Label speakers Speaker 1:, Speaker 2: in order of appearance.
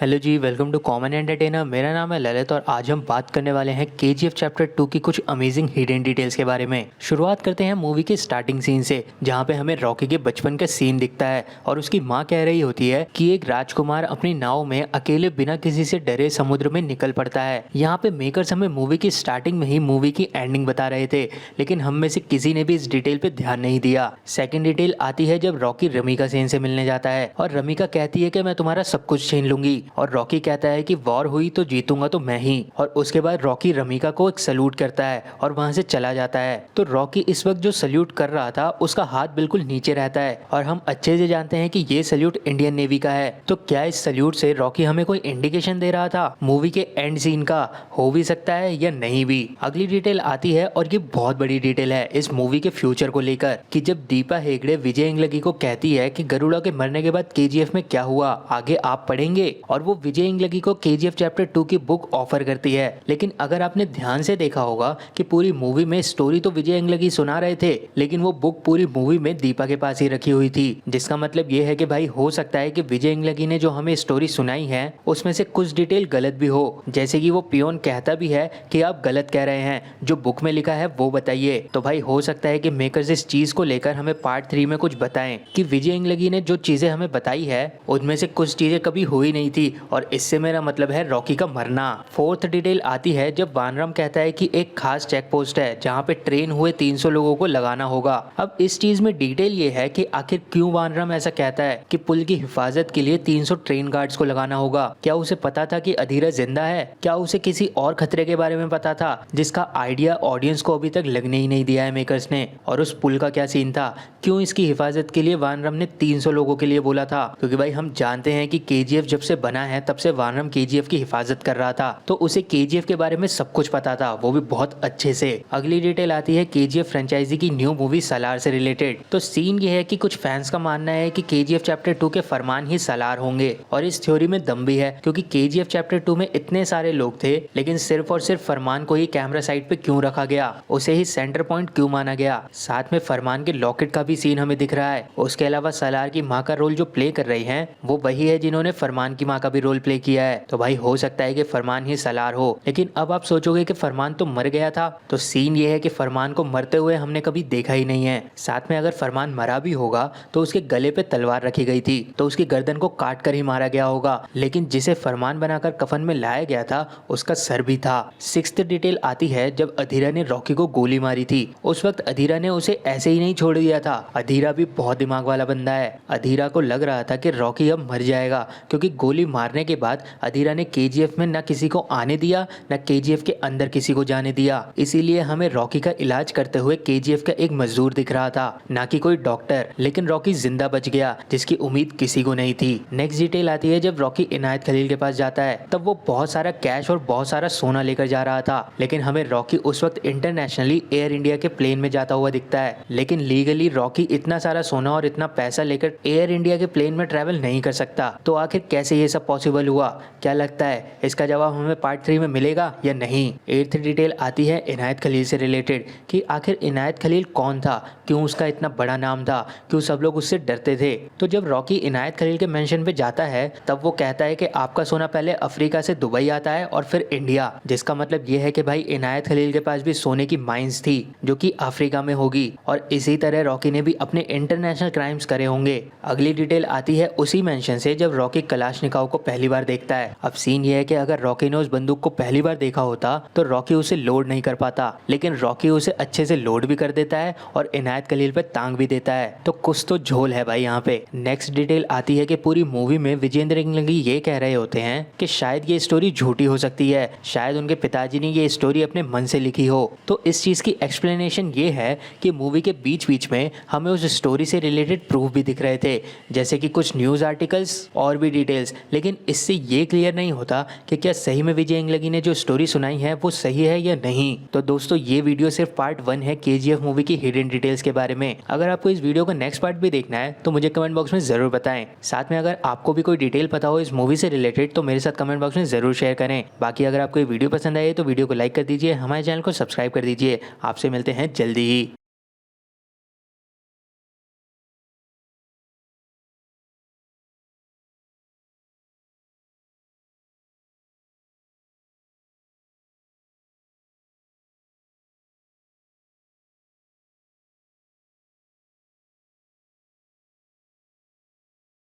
Speaker 1: Hello जी, welcome to common entertainer. मेरा नाम है ललित और आज हम बात करने वाले हैं केजीएफ चैप्टर 2 की कुछ अमेजिंग हिडन डिटेल्स के बारे में। शुरुआत करते हैं मूवी के स्टार्टिंग सीन से, जहां पे हमें रॉकी के बचपन का सीन दिखता है और उसकी माँ कह रही होती है कि एक राजकुमार अपनी नाव में अकेले बिना किसी से डरे समुद्र में निकल पड़ता है। यहाँ पे मेकर्स हमें मूवी की स्टार्टिंग में ही मूवी की एंडिंग बता रहे थे, लेकिन हम में से किसी ने भी इस डिटेल पे ध्यान नहीं दिया। सेकेंड डिटेल आती है जब रॉकी रमीका सेन से मिलने जाता है और रमीका कहती है कि मैं तुम्हारा सब कुछ छीन लूंगी, और रॉकी कहता है कि वॉर हुई तो जीतूंगा तो मैं ही। और उसके बाद रॉकी रमीका को एक सल्यूट करता है और वहां से चला जाता है। तो रॉकी इस वक्त जो सल्यूट कर रहा था उसका हाथ बिल्कुल नीचे रहता है और हम अच्छे से जानते हैं कि ये सल्यूट इंडियन नेवी का है। तो क्या इस सल्यूट से रॉकी हमें कोई इंडिकेशन दे रहा था मूवी के एंड सीन का? हो भी सकता है या नहीं भी। अगली डिटेल आती है और ये बहुत बड़ी डिटेल है इस मूवी के फ्यूचर को लेकर, कि जब दीपा हेगड़े विजय इंगलगी को कहती है कि गरुड़ा के मरने के बाद केजीएफ में क्या हुआ आगे आप पढ़ेंगे, और वो विजय इंगलगी को केजीएफ चैप्टर 2 की बुक ऑफर करती है। लेकिन अगर आपने ध्यान से देखा होगा कि पूरी मूवी में स्टोरी तो विजय इंगलगी सुना रहे थे, लेकिन वो बुक पूरी मूवी में दीपा के पास ही रखी हुई थी। जिसका मतलब ये है कि भाई हो सकता है कि विजय इंगलगी ने जो हमें स्टोरी सुनाई है उसमें से कुछ डिटेल गलत भी हो, जैसे कि वो पियोन कहता भी है कि आप गलत कह रहे हैं, जो बुक में लिखा है वो बताइए। तो भाई हो सकता है कि मेकर्स इस चीज को लेकर हमें पार्ट 3 में कुछ बताएं कि विजय इंगलगी ने जो चीजें हमें बताई है उनमें से कुछ चीजें कभी हुई नहीं थी, और इससे मेरा मतलब है रॉकी का मरना। फोर्थ डिटेल आती है जब वानरम कहता है कि एक खास चेक पोस्ट है जहां पे ट्रेन हुए 300 लोगों को लगाना होगा। अब इस चीज में डिटेल ये है कि आखिर क्यों वानरम ऐसा कहता है कि पुल की हिफाजत के लिए 300 ट्रेन गार्ड्स को लगाना होगा। क्या उसे पता था कि अधीरा जिंदा है? क्या उसे किसी और खतरे के बारे में पता था जिसका आइडिया ऑडियंस को अभी तक लगने ही नहीं दिया है मेकर्स ने? और उस पुल का क्या सीन था? क्यों इसकी हिफाजत के लिए वानरम ने 300 लोगों के लिए बोला था? क्योंकि भाई हम जानते हैं कि केजीएफ जब से बना है तब से वानरम केजीएफ की हिफाजत कर रहा था, तो उसे केजीएफ के बारे में सब कुछ पता था, वो भी बहुत अच्छे से। अगली डिटेल आती है केजीएफ फ्रेंचाइजी की न्यू मूवी सलार से रिलेटेड। तो सीन ये है कि कुछ फैंस का मानना है कि केजीएफ चैप्टर 2 के फरमान ही सलार होंगे, और इस थ्योरी में दम भी है, क्योंकि केजीएफ चैप्टर 2 में इतने सारे लोग थे लेकिन सिर्फ और सिर्फ फरमान को ही कैमरा साइड पे क्यों रखा गया, उसे ही सेंटर पॉइंट क्यों माना गया? साथ में फरमान के लॉकेट का भी सीन हमें दिख रहा है। उसके अलावा सलार की माँ का रोल जो प्ले कर रही है वो वही है जिन्होंने फरमान की माँ का भी रोल प्ले किया है। तो भाई हो सकता है कि फरमान ही सलार हो। लेकिन अब आप सोचोगे कि फरमान तो मर गया था, तो सीन ये है कि फरमान को मरते हुए हमने कभी देखा ही नहीं है। साथ में अगर फरमान मरा भी होगा तो उसके गले पे तलवार रखी गई थी, तो उसकी गर्दन को काट कर ही मारा गया होगा, लेकिन जिसे फरमान बनाकर कफन में लाया गया था उसका सर भी था। सिक्स्थ डिटेल आती है जब अधीरा ने रॉकी को गोली मारी थी, उस वक्त अधीरा ने उसे ऐसे ही नहीं छोड़ दिया था। अधीरा भी बहुत दिमाग वाला बंदा है। अधीरा को लग रहा था कि रॉकी अब मर जाएगा, क्योंकि गोली मारने के बाद अधीरा ने केजीएफ में न किसी को आने दिया न केजीएफ के अंदर किसी को जाने दिया। इसीलिए हमें रॉकी का इलाज करते हुए केजीएफ का एक मजदूर दिख रहा था, ना कि कोई डॉक्टर। लेकिन रॉकी जिंदा बच गया, जिसकी उम्मीद किसी को नहीं थी। नेक्स्ट डिटेल आती है जब रॉकी इनायत खलील के पास जाता है, तब वो बहुत सारा कैश और बहुत सारा सोना लेकर जा रहा था, लेकिन हमें रॉकी उस वक्त इंटरनेशनली एयर इंडिया के प्लेन में जाता हुआ दिखता है। लेकिन लीगली रॉकी इतना सारा सोना और इतना पैसा लेकर एयर इंडिया के प्लेन में ट्रेवल नहीं कर सकता। तो आखिर कैसे ये सब पॉसिबल हुआ? क्या लगता है इसका जवाब हमें पार्ट 3 में मिलेगा या नहीं? एट्थ डिटेल आती है इनायत खलील से रिलेटेड, कि आखिर इनायत खलील कौन था, क्यों उसका इतना बड़ा नाम था, क्यों सब लोग उससे डरते थे। तो जब रॉकी इनायत खलील के मेंशन पे जाता है तब वो कहता है कि आपका सोना पहले अफ्रीका से दुबई आता है और फिर इंडिया, जिसका मतलब ये है कि भाई इनायत खलील के पास भी सोने की माइंस थी जो कि अफ्रीका में होगी, और इसी तरह रॉकी ने भी अपने इंटरनेशनल क्राइम्स करे होंगे। अगली डिटेल आती है उसी मेंशन से जब रॉकी कलाशनिकोव को पहली बार देखता है। अब सीन ये है कि अगर रॉकी ने उस बंदूक को पहली बार देखा होता तो रॉकी उसे लोड नहीं कर पाता, लेकिन रॉकी उसे अच्छे से लोड भी कर देता है और इनायत खलील पे तांग भी देता है। तो कुछ तो झोल है भाई यहाँ पे। नेक्स्ट डिटेल आती है कि पूरी मूवी में विजेंद्र इंगलगी ये कह रहे होते हैं कि शायद ये स्टोरी झूठी हो सकती है, शायद उनके पिताजी ने ये स्टोरी अपने मन से लिखी हो। तो इस चीज की एक्सप्लेनेशन ये है कि मूवी के बीच बीच में हमें उस स्टोरी से रिलेटेड प्रूफ भी दिख रहे थे, जैसे कि कुछ न्यूज आर्टिकल्स और भी डिटेल्स, लेकिन इससे ये क्लियर नहीं होता कि क्या सही में विजय इंगलगी ने जो स्टोरी सुनाई है वो सही है या नहीं। तो दोस्तों ये वीडियो सिर्फ पार्ट 1 है केजीएफ मूवी की हिडन डिटेल्स के बारे में। अगर आपको इस वीडियो का नेक्स्ट पार्ट भी देखना है तो मुझे कमेंट बॉक्स में जरूर बताएं। साथ में अगर आपको भी कोई डिटेल पता हो इस मूवी से रिलेटेड तो मेरे साथ कमेंट बॉक्स में जरूर शेयर करें। बाकी अगर आपको ये वीडियो पसंद आए तो वीडियो को लाइक कर दीजिए, हमारे चैनल को सब्सक्राइब कर दीजिए। आपसे मिलते हैं जल्दी ही।